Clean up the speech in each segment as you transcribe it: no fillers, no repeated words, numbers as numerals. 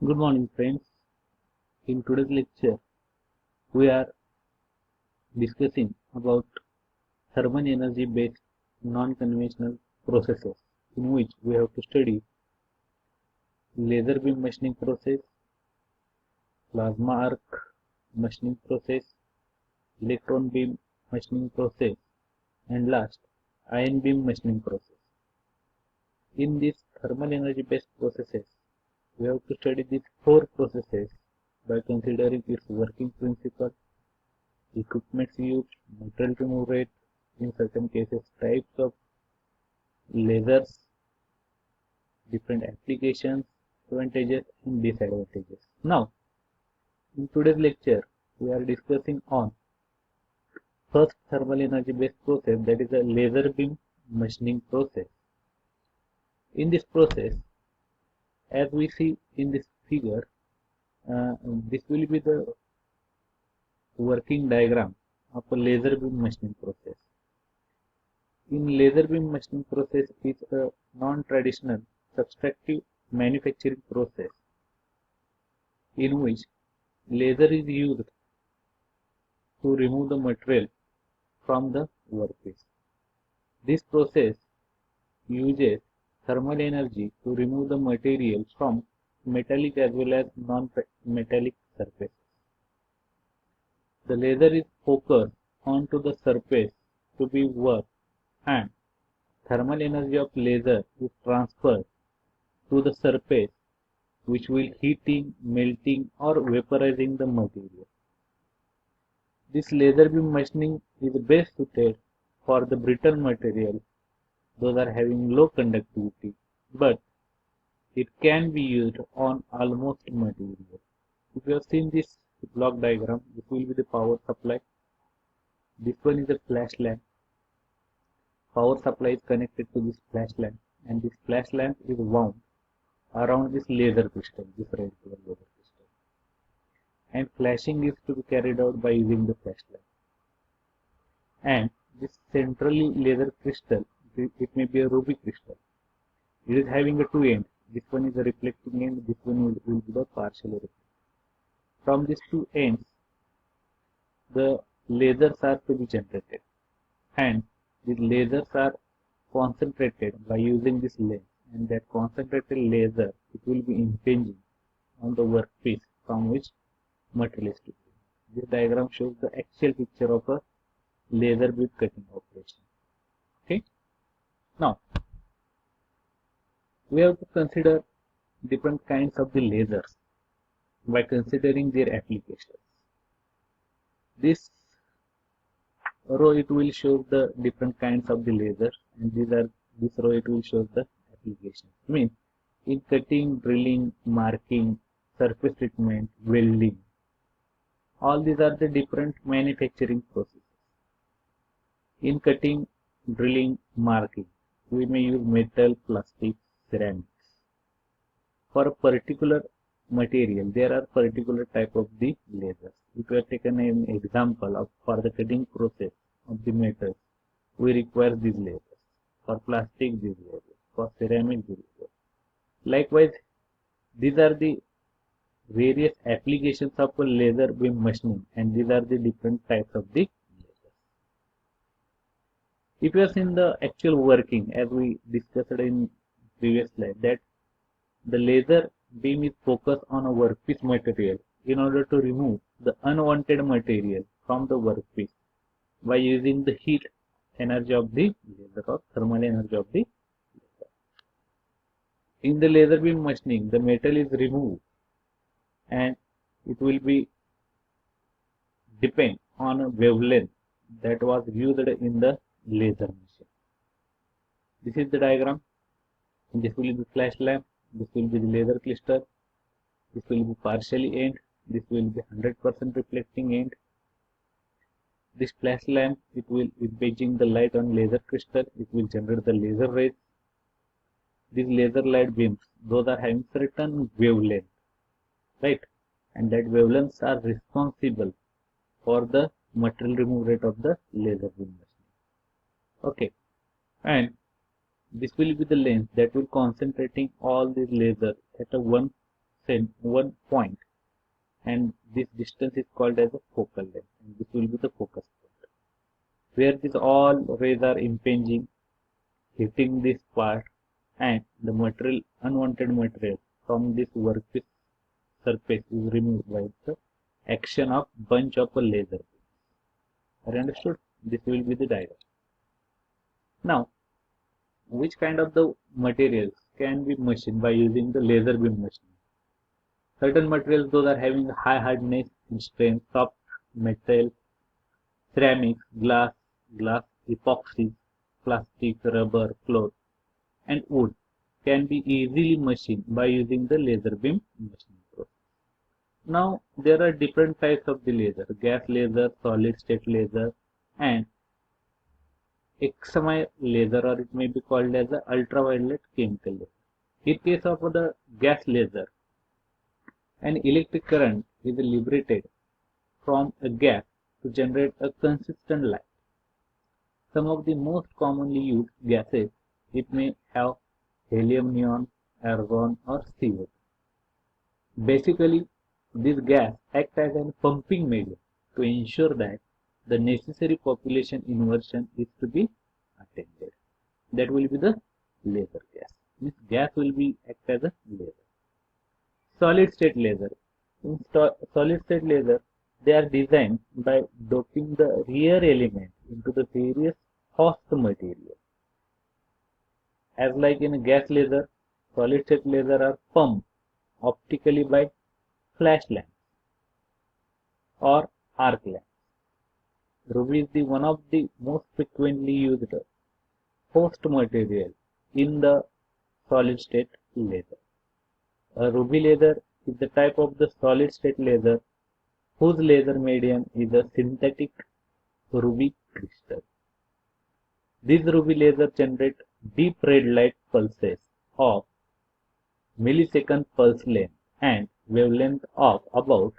Good morning, friends. In today's lecture, we are discussing about thermal energy based non-conventional processes in which we have to study laser beam machining process, plasma arc machining process, electron beam machining process, and last, ion beam machining process. In these thermal energy based processes, we have to study these four processes by considering its working principle, equipments used, material remove rate, in certain cases types of lasers, different applications, advantages and disadvantages. Now, in today's lecture, we are discussing on first thermal energy based process, that is a laser beam machining process. In this process, as we see in this figure, this will be the working diagram of a laser beam machining process. In laser beam machining process is a non-traditional subtractive manufacturing process in which laser is used to remove the material from the workpiece. This process uses thermal energy to remove the material from metallic as well as non-metallic surfaces. The laser is focused onto the surface to be worked and thermal energy of laser is transferred to the surface, which will heating, melting or vaporizing the material. This laser beam machining is best suited for the brittle material, those are having low conductivity, but it can be used on almost material. If you have seen this block diagram, this will be the power supply. This one is a flash lamp. Power supply is connected to this flash lamp, and this flash lamp is wound around this laser crystal, this red color laser crystal. And flashing is to be carried out by using the flash lamp. And this centrally laser crystal, it may be a ruby crystal. It is having a two end. This one is a reflecting end, this one will be the partially reflecting. From these two ends, the lasers are to be generated, and these lasers are concentrated by using this lens, and that concentrated laser, it will be impinging on the workpiece from which material is to be. This diagram shows the actual picture of a laser beam cutting operation. Okay. Now, we have to consider different kinds of the lasers by considering their applications. This row it will show the different kinds of the lasers, and this row it will show the applications. Means in cutting, drilling, marking, surface treatment, welding, all these are the different manufacturing processes. In cutting, drilling, marking, we may use metal, plastic, ceramics. For a particular material, there are particular type of the lasers. If we have taken an example of for the cutting process of the metals, we require these lasers. For plastic, these lasers. For ceramic, these lasers. Likewise, these are the various applications of a laser beam machining, and these are the different types of the lasers. If you have seen the actual working, as we discussed in previous slide, that the laser beam is focused on a workpiece material in order to remove the unwanted material from the workpiece by using the heat energy of the laser or thermal energy of the laser. In the laser beam machining, the metal is removed and it will be depend on a wavelength that was used in the laser machine. This is the diagram. This will be the flash lamp. This will be the laser crystal. This will be partially end. This will be 100% reflecting end. This flash lamp, it will impinging the light on laser crystal. It will generate the laser rays. These laser light beams, those are having certain wavelength, right? And that wavelengths are responsible for the material remove rate of the laser beam machine. Okay, and this will be the lens that will concentrating all these lasers at a one send one point, and this distance is called as a focal length, and this will be the focus point, where these all rays are impinging, hitting this part, and the material, unwanted material from this workpiece surface is removed by the action of bunch of a laser beam. Are you understood? This will be the diagram. Now, which kind of the materials can be machined by using the laser beam machine? Certain materials, those are having high hardness and strength, soft metal, ceramics, glass, epoxy, plastic, rubber, cloth, and wood can be easily machined by using the laser beam machining process. Now, there are different types of the laser: gas laser, solid state laser, and excimer laser, or it may be called as a ultraviolet chemical laser. In case of the gas laser, an electric current is liberated from a gas to generate a consistent light. Some of the most commonly used gases, it may have helium, neon, argon, or CO2. Basically, this gas acts as a pumping medium to ensure that the necessary population inversion is to be attended. That will be the laser gas. This gas will be act as a laser. Solid state laser. In solid state laser, they are designed by doping the rear element into the various host material. As like in a gas laser, solid state laser are pumped optically by flash lamps or arc lamps. Ruby is the one of the most frequently used host material in the solid state laser. A ruby laser is the type of the solid state laser whose laser medium is a synthetic ruby crystal. These ruby lasers generate deep red light pulses of millisecond pulse length and wavelength of about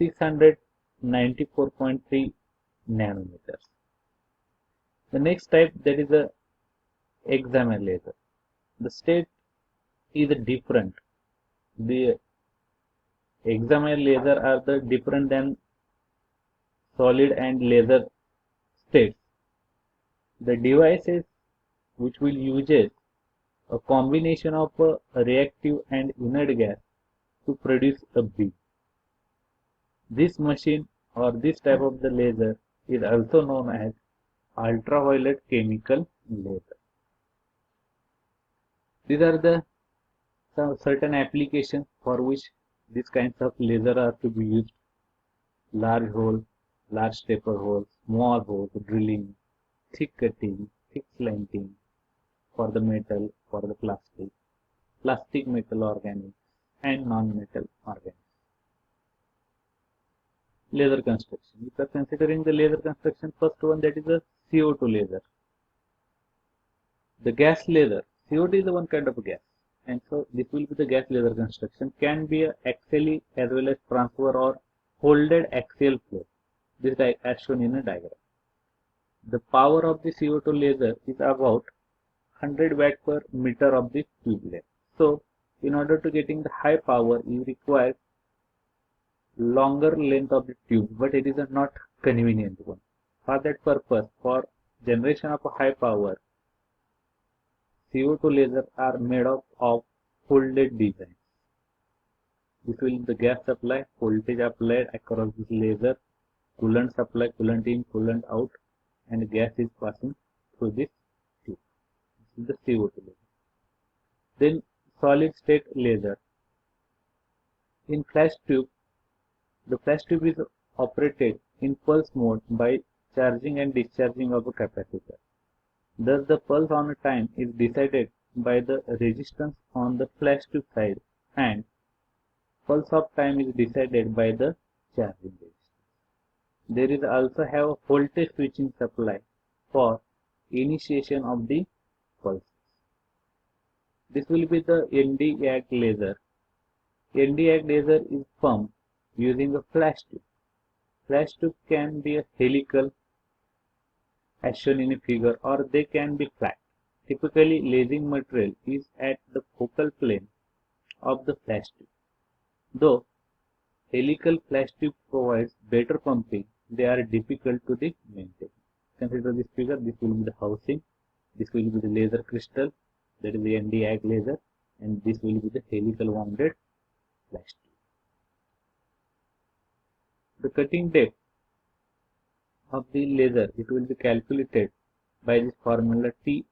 694.3 nanometers. The next type, that is a excimer laser. The state is different. The excimer laser are the different than solid and laser states. The devices which will uses a combination of a reactive and inert gas to produce a beam. This machine or this type of the laser is also known as ultraviolet chemical laser. These are the certain applications for which these kinds of laser are to be used: large hole, large taper holes, small holes, drilling, thick cutting, thick slanting for the metal, for the plastic metal organics, and non-metal organics. Laser construction. If you are considering the laser construction, first one, that is a CO2 laser. The gas laser, CO2 is one kind of a gas, and so this will be the gas laser construction. Can be a axially as well as transfer or folded axial flow. This as shown in a diagram. The power of the CO2 laser is about 100 watt per meter of the tube length. So, in order to getting the high power, you require longer length of the tube, but it is a not convenient one. For that purpose, for generation of a high power, CO2 lasers are made up of folded designs. This will be the gas supply, voltage applied across this laser, coolant supply, coolant in, coolant out, and gas is passing through this tube. This is the CO2 laser. Then solid state laser. In flash tube, the flash tube is operated in pulse mode by charging and discharging of a capacitor. Thus, the pulse on a time is decided by the resistance on the flash tube side, and pulse of time is decided by the charging resistance. There is also have a voltage switching supply for initiation of the pulses. This will be the Nd:YAG laser. Nd:YAG laser is pumped using a flash tube. Flash tube can be a helical, as shown in a figure, or they can be flat. Typically, lasing material is at the focal plane of the flash tube. Though helical flash tube provides better pumping, they are difficult to maintain. Consider this figure. This will be the housing. This will be the laser crystal, that is the ND-AG laser, and this will be the helical wounded flash tube. The cutting depth of the laser, it will be calculated by this formula T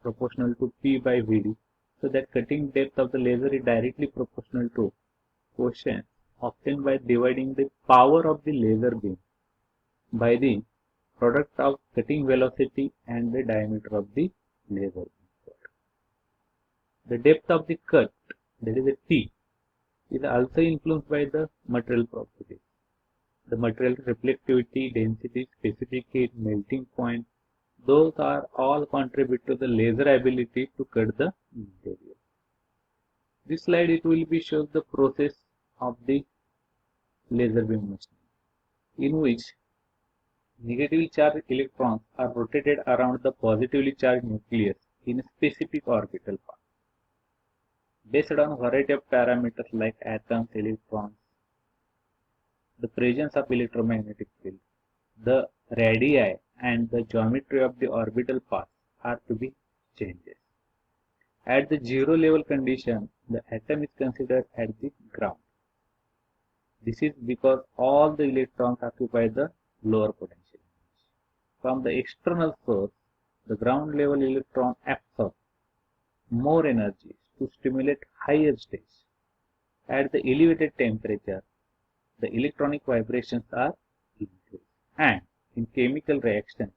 proportional to P by Vd. So that cutting depth of the laser is directly proportional to quotient obtained by dividing the power of the laser beam by the product of cutting velocity and the diameter of the laser beam. The depth of the cut, that is the T, is also influenced by the material properties. The material reflectivity, density, specific heat, melting point, those are all contribute to the laser ability to cut the material. This slide, it will be shows the process of the laser beam machining, in which negatively charged electrons are rotated around the positively charged nucleus in a specific orbital path. Based on a variety of parameters like atoms, electrons, the presence of electromagnetic field, the radii and the geometry of the orbital path are to be changed. At the zero level condition, the atom is considered at the ground. This is because all the electrons occupy the lower potential. From the external source, the ground level electron absorbs more energy to stimulate higher states. At the elevated temperature, the electronic vibrations are increased, and in chemical reactions,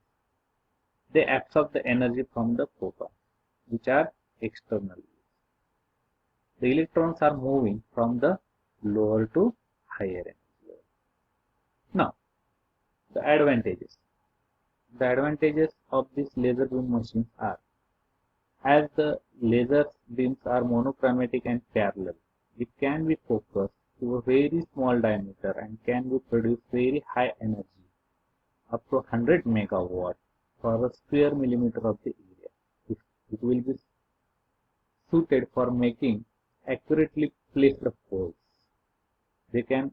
they absorb the energy from the photons, which are external. The electrons are moving from the lower to higher energy. Now, the advantages. The advantages of this laser beam machines are, as the laser beams are monochromatic and parallel, it can be focused to a very small diameter and can be produce very high energy, up to 100 megawatt for a square millimeter of the area. It will be suited for making accurately placed holes. They can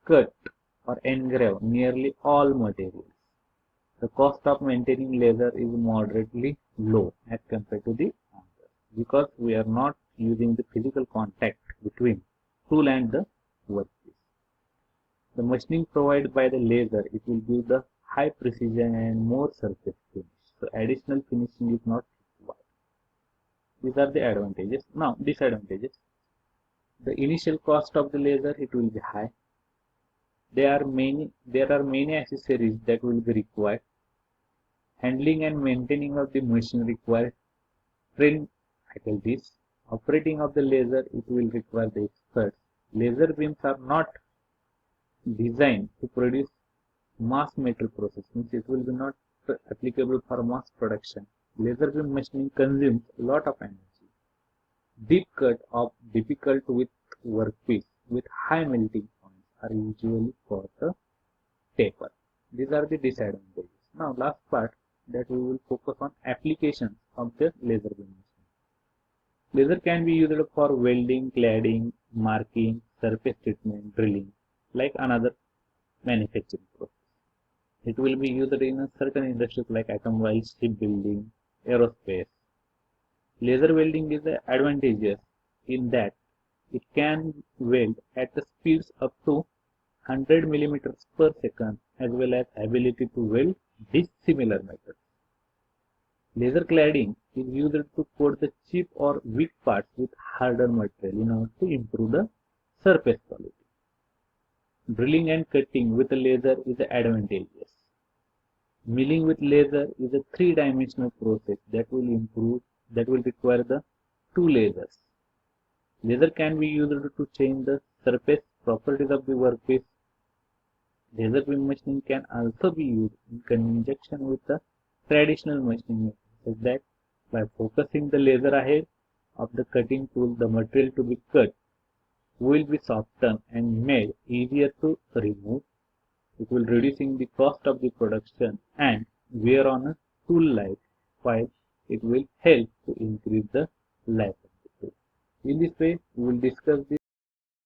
cut or engrave nearly all materials. The cost of maintaining laser is moderately low as compared to the others, because we are not using the physical contact between tool and the workpiece. The machining provided by the laser, it will give the high precision and more surface finish. So additional finishing is not required. These are the advantages. Now disadvantages. The initial cost of the laser, it will be high. There are many accessories that will be required. Handling and maintaining of the machine require trained faculties. Operating of the laser, it will require the experts. Laser beams are not designed to produce mass metal processing. It will be not applicable for mass production. Laser beam machining consumes a lot of energy. Deep cut of difficult width workpiece with high melting points are usually for the taper. These are the disadvantages. Now last part, that we will focus on applications of the laser beam machine. Laser can be used for welding, cladding, marking, surface treatment, drilling, like another manufacturing process. It will be used in certain industries like automobile, shipbuilding, aerospace. Laser welding is advantageous in that it can weld at the speeds up to 100 millimeters per second, as well as ability to weld dissimilar metals. Laser cladding is used to coat the cheap or weak parts with harder material in order to improve the surface quality. Drilling and cutting with a laser is advantageous. Milling with laser is a three-dimensional process that will require the two lasers. Laser can be used to change the surface properties of the workpiece. Laser beam machining can also be used in conjunction with the traditional machining method, such that by focusing the laser ahead of the cutting tool, the material to be cut will be softened and made easier to remove. It will reducing the cost of the production and wear on a tool life, while it will help to increase the life of the tool. In this way, we will discuss this